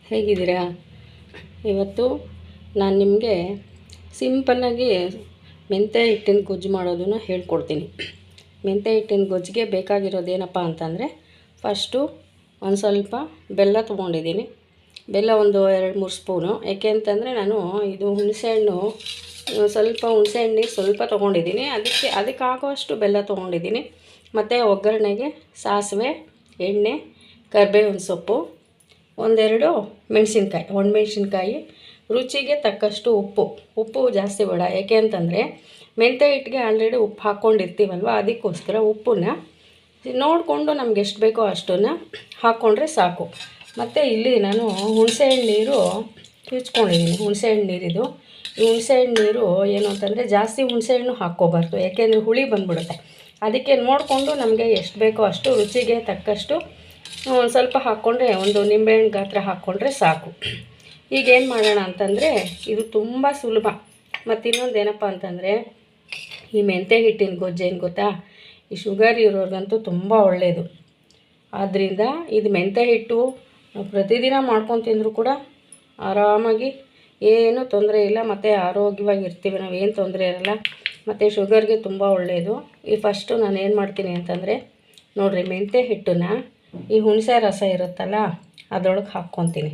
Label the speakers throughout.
Speaker 1: ಹೇಗಿದ್ದೀರಾ? ಇವತ್ತು ನಾನು ನಿಮಗೆ ಸಿಂಪಲ್ಲಾಗಿ ಮೆಂತ್ಯ ಹಿಟ್ಟಿನ ಗೊಜ್ಜು ಮಾಡೋದನ್ನು ಹೇಳ್ಕೊಡ್ತೀನಿ. ಮೆಂತ್ಯ ಹಿಟ್ಟಿನ ಗೊಜ್ಜಿಗೆ ಬೇಕಾಗಿರೋದೇನಪ್ಪ ಅಂತಂದರೆ, ಫಸ್ಟು ಒಂದು ಸ್ವಲ್ಪ ಬೆಲ್ಲ ತೊಗೊಂಡಿದ್ದೀನಿ. ಬೆಲ್ಲ ಒಂದು 2-3 ಸ್ಪೂನು. ಏಕೆ ಅಂತಂದರೆ ನಾನು ಇದು ಹುಣಸೆಹಣ್ಣು ಹುಣಸೆಹಣ್ಣು ಸ್ವಲ್ಪ ತೊಗೊಂಡಿದ್ದೀನಿ. ಅದಕ್ಕಾಗುವಷ್ಟು ಬೆಲ್ಲ ತೊಗೊಂಡಿದ್ದೀನಿ. ಮತ್ತು ಒಗ್ಗರಣೆಗೆ ಸಾಸಿವೆ, ಎಣ್ಣೆ, ಕರಿಬೇವಿನ ಸೊಪ್ಪು, ಒಂದೆರಡು ಮೆಣಸಿನ್ಕಾಯಿ, ಒಣಮೆಣ್ಸಿನ್ಕಾಯಿ, ರುಚಿಗೆ ತಕ್ಕಷ್ಟು ಉಪ್ಪು ಜಾಸ್ತಿ ಬೇಡ. ಏಕೆ ಅಂತಂದರೆ ಮೆಂತ್ಯ ಹಿಟ್ಟಿಗೆ ಆಲ್ರೆಡಿ ಉಪ್ಪು ಹಾಕ್ಕೊಂಡಿರ್ತೀವಲ್ವ, ಅದಕ್ಕೋಸ್ಕರ ಉಪ್ಪನ್ನ ನೋಡಿಕೊಂಡು ನಮ್ಗೆ ಎಷ್ಟು ಬೇಕೋ ಅಷ್ಟನ್ನು ಹಾಕ್ಕೊಂಡ್ರೆ ಸಾಕು. ಮತ್ತು ಇಲ್ಲಿ ನಾನು ಹುಣಸೆಹಣ್ಣು ನೀರು ಹೀಚ್ಕೊಂಡಿದ್ದೀನಿ. ಹುಣಸೆಹಣ್ಣು ನೀರಿದು ಈ ಹುಣಸೆಹಣ್ಣು ನೀರು ಏನು ಅಂತಂದರೆ ಜಾಸ್ತಿ ಹುಣಸೆಹಣ್ಣು ಹಾಕ್ಕೋಬಾರ್ದು, ಯಾಕೆಂದರೆ ಹುಳಿ ಬಂದ್ಬಿಡುತ್ತೆ. ಅದಕ್ಕೆ ನೋಡಿಕೊಂಡು ನಮಗೆ ಎಷ್ಟು ಬೇಕೋ ಅಷ್ಟು ರುಚಿಗೆ ತಕ್ಕಷ್ಟು ಒಂದು ಸ್ವಲ್ಪ ಹಾಕ್ಕೊಂಡ್ರೆ, ಒಂದು ನಿಂಬೆಹಣ್ಣು ಗಾತ್ರ ಹಾಕ್ಕೊಂಡ್ರೆ ಸಾಕು. ಈಗೇನು ಮಾಡೋಣ ಅಂತಂದರೆ, ಇದು ತುಂಬ ಸುಲಭ. ಮತ್ತು ಇನ್ನೊಂದು ಏನಪ್ಪ ಅಂತಂದರೆ, ಈ ಮೆಂತ್ಯ ಹಿಟ್ಟಿನ ಗೊಜ್ಜೇನು ಗೊತ್ತಾ, ಈ ಶುಗರ್ ಇರೋರಿಗಂತೂ ತುಂಬ ಒಳ್ಳೆಯದು. ಆದ್ದರಿಂದ ಇದು ಮೆಂತ್ಯ ಹಿಟ್ಟು ನಾವು ಪ್ರತಿದಿನ ಮಾಡ್ಕೊಂಡು ತಿಂದರೂ ಕೂಡ ಆರಾಮಾಗಿ ಏನೂ ತೊಂದರೆ ಇಲ್ಲ, ಮತ್ತು ಆರೋಗ್ಯವಾಗಿರ್ತೀವಿ, ನಾವೇನು ತೊಂದರೆ ಇರಲ್ಲ. ಮತ್ತು ಶುಗರ್ಗೆ ತುಂಬ ಒಳ್ಳೆಯದು. ಈ ಫಸ್ಟು ನಾನು ಏನು ಮಾಡ್ತೀನಿ ಅಂತಂದರೆ, ನೋಡಿರಿ, ಮೆಂತ್ಯ ಹಿಟ್ಟನ್ನು ಈ ಹುಣಸೆ ರಸ ಇರುತ್ತಲ್ಲ ಅದರೊಳಗೆ ಹಾಕ್ಕೊತೀನಿ.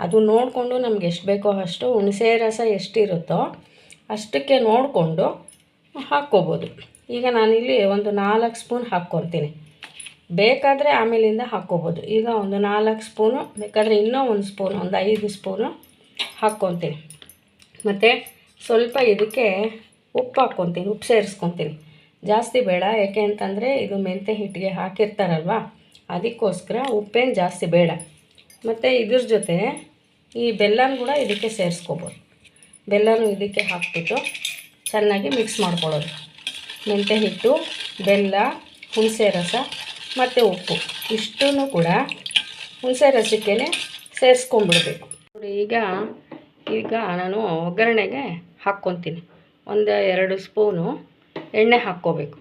Speaker 1: ಅದು ನೋಡಿಕೊಂಡು ನಮ್ಗೆ ಎಷ್ಟು ಬೇಕೋ ಅಷ್ಟು ಹುಣಸೆ ರಸ ಎಷ್ಟಿರುತ್ತೋ ಅಷ್ಟಕ್ಕೆ ನೋಡಿಕೊಂಡು ಹಾಕ್ಕೋಬೋದು. ಈಗ ನಾನಿಲ್ಲಿ ಒಂದು 4 ಸ್ಪೂನ್ ಹಾಕ್ಕೊತೀನಿ. ಬೇಕಾದರೆ ಆಮೇಲಿಂದ ಹಾಕ್ಕೋಬೋದು. ಈಗ ಒಂದು 4 ಸ್ಪೂನು, ಬೇಕಾದರೆ ಇನ್ನೂ 1 ಸ್ಪೂನು, ಒಂದು 5 ಸ್ಪೂನು ಹಾಕ್ಕೊತೀನಿ. ಮತ್ತು ಸ್ವಲ್ಪ ಇದಕ್ಕೆ ಉಪ್ಪು ಹಾಕ್ಕೊತೀನಿ, ಉಪ್ಪು ಸೇರಿಸ್ಕೊತೀನಿ. ಜಾಸ್ತಿ ಬೇಡ, ಯಾಕೆ ಅಂತಂದರೆ ಇದು ಮೆಂತ್ಯ ಹಿಟ್ಟಿಗೆ ಹಾಕಿರ್ತಾರಲ್ವ, ಅದಕ್ಕೋಸ್ಕರ ಉಪ್ಪೇನು ಜಾಸ್ತಿ ಬೇಡ. ಮತ್ತು ಇದ್ರ ಜೊತೆ ಈ ಬೆಲ್ಲನ ಕೂಡ ಇದಕ್ಕೆ ಸೇರಿಸ್ಕೋಬೋದು. ಬೆಲ್ಲನೂ ಇದಕ್ಕೆ ಹಾಕ್ಬಿಟ್ಟು ಚೆನ್ನಾಗಿ ಮಿಕ್ಸ್ ಮಾಡ್ಕೊಳ್ಳೋದು. ಮೆಂತ್ಯ ಹಿಟ್ಟು, ಬೆಲ್ಲ, ಹುಣಸೆ ರಸ ಮತ್ತು ಉಪ್ಪು ಇಷ್ಟೂ ಕೂಡ ಹುಣಸೆ ರಸಕ್ಕೇ ಸೇರಿಸ್ಕೊಂಡ್ಬಿಡ್ಬೇಕು. ನೋಡಿ, ಈಗ ನಾನು ಒಗ್ಗರಣೆಗೆ ಹಾಕ್ಕೊತೀನಿ. ಒಂದು 2 ಸ್ಪೂನು ಎಣ್ಣೆ ಹಾಕ್ಕೋಬೇಕು.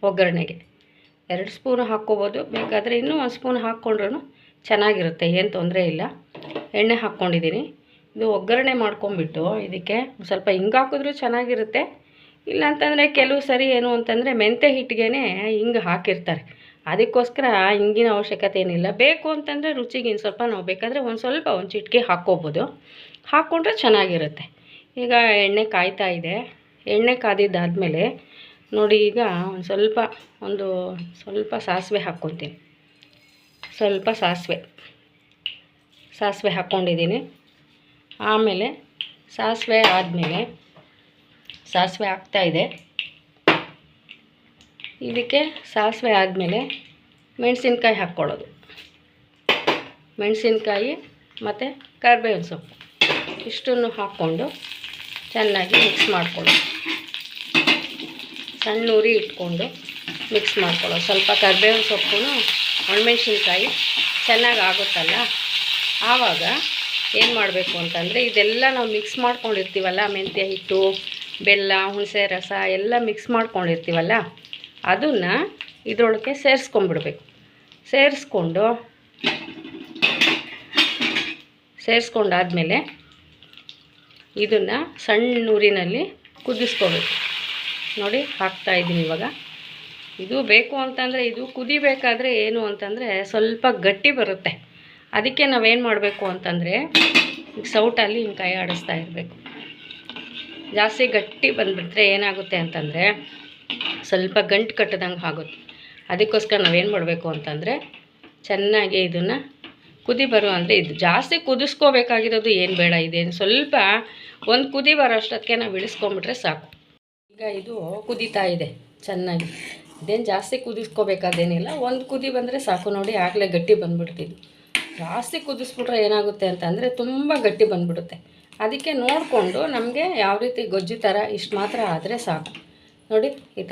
Speaker 1: ಒಗ್ಗರಣೆಗೆ 2 ಸ್ಪೂನು ಹಾಕ್ಕೋಬೋದು, ಬೇಕಾದರೆ ಇನ್ನೂ 1 ಸ್ಪೂನ್ ಹಾಕ್ಕೊಂಡ್ರೂ ಚೆನ್ನಾಗಿರುತ್ತೆ, ಏನು ತೊಂದರೆ ಇಲ್ಲ. ಎಣ್ಣೆ ಹಾಕ್ಕೊಂಡಿದ್ದೀನಿ. ಇದು ಒಗ್ಗರಣೆ ಮಾಡ್ಕೊಂಬಿಟ್ಟು ಇದಕ್ಕೆ ಸ್ವಲ್ಪ ಹಿಂಗೆ ಹಾಕಿದ್ರೂ ಚೆನ್ನಾಗಿರುತ್ತೆ. ಇಲ್ಲಾಂತಂದರೆ ಕೆಲವು ಸರಿ ಏನು ಅಂತಂದರೆ ಮೆಂತ್ಯ ಹಿಟ್ಟಿಗೆ ಹಿಂಗೆ ಹಾಕಿರ್ತಾರೆ, ಅದಕ್ಕೋಸ್ಕರ ಹಿಂಗಿನ ಅವಶ್ಯಕತೆ ಏನಿಲ್ಲ. ಬೇಕು ಅಂತಂದರೆ ರುಚಿಗೆ ಇನ್ನು ಸ್ವಲ್ಪ ನಾವು ಬೇಕಾದರೆ ಒಂದು ಚಿಟಿಕೆ ಹಾಕ್ಕೋಬೋದು, ಹಾಕ್ಕೊಂಡ್ರೆ ಚೆನ್ನಾಗಿರುತ್ತೆ. ಈಗ ಎಣ್ಣೆ ಕಾಯ್ತಾ ಇದೆ. ಎಣ್ಣೆ ಕಾದಿದ್ದಾದಮೇಲೆ ನೋಡಿ, ಈಗ ಒಂದು ಸ್ವಲ್ಪ ಸಾಸಿವೆ ಹಾಕ್ಕೊತೀನಿ. ಸ್ವಲ್ಪ ಸಾಸಿವೆ ಹಾಕ್ಕೊಂಡಿದ್ದೀನಿ. ಆಮೇಲೆ ಸಾಸಿವೆ ಹಾಕ್ತಾಯಿದೆ. ಇದಕ್ಕೆ ಸಾಸಿವೆ ಆದಮೇಲೆ ಮೆಣಸಿನ್ಕಾಯಿ ಹಾಕ್ಕೊಳ್ಳೋದು. ಮೆಣಸಿನ್ಕಾಯಿ ಮತ್ತು ಕರಿಬೇವಿನ ಸೊಪ್ಪು ಇಷ್ಟನ್ನು ಹಾಕ್ಕೊಂಡು ಚೆನ್ನಾಗಿ ಮಿಕ್ಸ್ ಮಾಡ್ಕೊಳ್ಳೋದು. ಸಣ್ಣ ಉರಿ ಇಟ್ಕೊಂಡು ಮಿಕ್ಸ್ ಮಾಡ್ಕೊಳ್ಳೋದು. ಸ್ವಲ್ಪ ಕರಿಬೇವಿನ ಸೊಪ್ಪು, ಒಣಮೆಣ್ಸಿನ್ಕಾಯಿ ಚೆನ್ನಾಗಿ ಆಗುತ್ತಲ್ಲ, ಆವಾಗ ಏನು ಮಾಡಬೇಕು ಅಂತಂದರೆ, ಇದೆಲ್ಲ ನಾವು ಮಿಕ್ಸ್ ಮಾಡ್ಕೊಂಡಿರ್ತೀವಲ್ಲ, ಮೆಂತ್ಯ ಹಿಟ್ಟು, ಬೆಲ್ಲ, ಹುಣಸೆ ರಸ ಎಲ್ಲ ಮಿಕ್ಸ್ ಮಾಡ್ಕೊಂಡಿರ್ತೀವಲ್ಲ, ಅದನ್ನು ಇದರೊಳಗೆ ಸೇರಿಸ್ಕೊಂಡ್ಬಿಡ್ಬೇಕು. ಸೇರಿಸ್ಕೊಂಡಾದ್ಮೇಲೆ ಇದನ್ನು ಸಣ್ಣ ಊರಿನಲ್ಲಿ ಕುದಿಸ್ಕೋಬೇಕು. ನೋಡಿ, ಹಾಕ್ತಾಯಿದ್ದೀನಿ ಇವಾಗ. ಇದು ಬೇಕು ಅಂತಂದರೆ, ಇದು ಕುದಿಬೇಕಾದ್ರೆ ಏನು ಅಂತಂದರೆ ಸ್ವಲ್ಪ ಗಟ್ಟಿ ಬರುತ್ತೆ. ಅದಕ್ಕೆ ನಾವೇನು ಮಾಡಬೇಕು ಅಂತಂದರೆ, ಸೌಟಲ್ಲಿ ಹಿಂಗೆ ಕೈ ಆಡಿಸ್ತಾ ಇರಬೇಕು. ಜಾಸ್ತಿ ಗಟ್ಟಿ ಬಂದುಬಿಟ್ರೆ ಏನಾಗುತ್ತೆ ಅಂತಂದರೆ ಸ್ವಲ್ಪ ಗಂಟು ಕಟ್ಟದಂಗೆ ಆಗುತ್ತೆ. ಅದಕ್ಕೋಸ್ಕರ ನಾವೇನು ಮಾಡಬೇಕು ಅಂತಂದರೆ, ಚೆನ್ನಾಗಿ ಇದನ್ನು ಕುದಿ ಅಂದರೆ ಇದು ಜಾಸ್ತಿ ಕುದಿಸ್ಕೋಬೇಕಾಗಿರೋದು ಏನು ಬೇಡ. ಇದೇನು ಸ್ವಲ್ಪ ಒಂದು ಕುದಿ ಬರೋ ಅಷ್ಟೊತ್ತಿಗೆ ನಾವು ಇಳಿಸ್ಕೊಂಬಿಟ್ರೆ ಸಾಕು. ಈಗ ಇದು ಕುದೀತಾ ಇದೆ ಚೆನ್ನಾಗಿ. ಇದೇನು ಜಾಸ್ತಿ ಕುದಿಸ್ಕೋಬೇಕಾದೇನಿಲ್ಲ, ಒಂದು ಕುದಿ ಬಂದರೆ ಸಾಕು. ನೋಡಿ, ಆಗಲೇ ಗಟ್ಟಿ ಬಂದುಬಿಡ್ತಿದ್ದು. ಜಾಸ್ತಿ ಕುದಿಸ್ಬಿಟ್ರೆ ಏನಾಗುತ್ತೆ ಅಂತಂದರೆ ತುಂಬ ಗಟ್ಟಿ ಬಂದುಬಿಡುತ್ತೆ. ಅದಕ್ಕೆ ನೋಡಿಕೊಂಡು ನಮಗೆ ಯಾವ ರೀತಿ ಗೊಜ್ಜು ಥರ ಇಷ್ಟು ಮಾತ್ರ ಆದರೆ ಸಾಕು. ನೋಡಿ, ಈ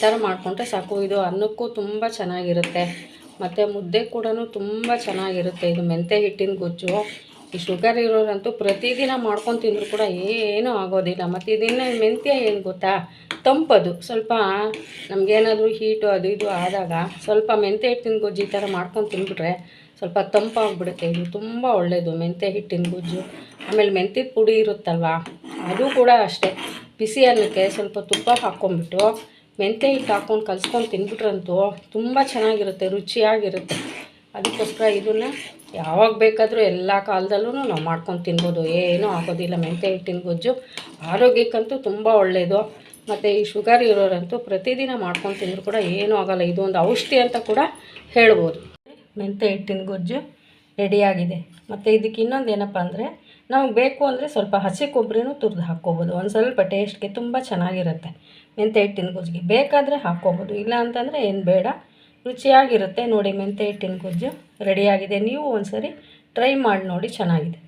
Speaker 1: ಥರ ಮಾಡಿಕೊಂಡ್ರೆ ಸಾಕು. ಇದು ಅನ್ನಕ್ಕೂ ತುಂಬ ಚೆನ್ನಾಗಿರುತ್ತೆ, ಮತ್ತು ಮುದ್ದೆ ಕೂಡ ತುಂಬ ಚೆನ್ನಾಗಿರುತ್ತೆ. ಇದು ಮೆಂತ್ಯ ಹಿಟ್ಟಿನ ಗೊಜ್ಜು ಈ ಶುಗರ್ ಇರೋರಂತೂ ಪ್ರತಿದಿನ ಮಾಡ್ಕೊಂಡು ತಿಂದರೂ ಕೂಡ ಏನೂ ಆಗೋದಿಲ್ಲ. ಮತ್ತು ಇದನ್ನು ಮೆಂತ್ಯ ಏನು ಗೊತ್ತಾ, ತಂಪದು. ಸ್ವಲ್ಪ ನಮಗೇನಾದರೂ ಹೀಟು ಅದು ಇದು ಆದಾಗ ಸ್ವಲ್ಪ ಮೆಂತ್ಯ ಹಿಟ್ಟಿನ ಗೊಜ್ಜು ಈ ಥರ ಮಾಡ್ಕೊಂಡು ತಿಂದ್ಬಿಟ್ರೆ ಸ್ವಲ್ಪ ತಂಪಾಗಿಬಿಡುತ್ತೆ. ಇದು ತುಂಬ ಒಳ್ಳೆಯದು ಮೆಂತ್ಯ ಹಿಟ್ಟಿನ ಗೊಜ್ಜು. ಆಮೇಲೆ ಮೆಂತ್ಯದ ಪುಡಿ ಇರುತ್ತಲ್ವ, ಅದು ಕೂಡ ಅಷ್ಟೇ. ಬಿಸಿ ಅನ್ನಕ್ಕೆ ಸ್ವಲ್ಪ ತುಪ್ಪ ಹಾಕ್ಕೊಂಬಿಟ್ಟು ಮೆಂತ್ಯ ಹಿಟ್ಟು ಹಾಕ್ಕೊಂಡು ಕಲಿಸ್ಕೊಂಡು ತಿಂದ್ಬಿಟ್ರಂತೂ ತುಂಬ ಚೆನ್ನಾಗಿರುತ್ತೆ, ರುಚಿಯಾಗಿರುತ್ತೆ. ಅದಕ್ಕೋಸ್ಕರ ಇದನ್ನು ಯಾವಾಗ ಬೇಕಾದರೂ ಎಲ್ಲ ಕಾಲದಲ್ಲೂ ನಾವು ಮಾಡ್ಕೊಂಡು ತಿನ್ಬೋದು, ಏನೂ ಆಗೋದಿಲ್ಲ. ಮೆಂತ್ಯ ಹಿಟ್ಟಿನ ಗೊಜ್ಜು ಆರೋಗ್ಯಕ್ಕಂತೂ ತುಂಬ ಒಳ್ಳೆಯದು. ಮತ್ತು ಈ ಶುಗರ್ ಇರೋರಂತೂ ಪ್ರತಿದಿನ ಮಾಡ್ಕೊಂಡು ತಿಂದರೂ ಕೂಡ ಏನೂ ಆಗೋಲ್ಲ. ಇದು ಒಂದು ಔಷಧಿ ಅಂತ ಕೂಡ ಹೇಳ್ಬೋದು. ಮೆಂತ್ಯ ಹಿಟ್ಟಿನ ಗೊಜ್ಜು ರೆಡಿಯಾಗಿದೆ. ಮತ್ತು ಇದಕ್ಕೆ ಇನ್ನೊಂದು ಏನಪ್ಪ ಅಂದರೆ, ನಮಗೆ ಬೇಕು ಅಂದರೆ ಸ್ವಲ್ಪ ಹಸಿ ಕೊಬ್ಬರಿನೂ ತುರಿದು ಹಾಕ್ಕೋಬೋದು. ಒಂದು ಸ್ವಲ್ಪ ಟೇಸ್ಟ್ಗೆ ತುಂಬ ಚೆನ್ನಾಗಿರುತ್ತೆ. ಮೆಂತ್ಯ ಹಿಟ್ಟಿನ ಗೊಜ್ಜಿಗೆ ಬೇಕಾದರೆ ಹಾಕ್ಕೋಬೋದು, ಇಲ್ಲ ಅಂತಂದರೆ ಏನು ಬೇಡ, ರುಚಿಯಾಗಿರುತ್ತೆ. ನೋಡಿ ಮೆಂತ್ಯ ಹಿಟ್ಟಿನ ಗೊಜ್ಜು ರೆಡಿಯಾಗಿದೆ. ನೀವು ಒಂದು ಸರಿ ಟ್ರೈ ಮಾಡಿ ನೋಡಿ, ಚೆನ್ನಾಗಿದೆ.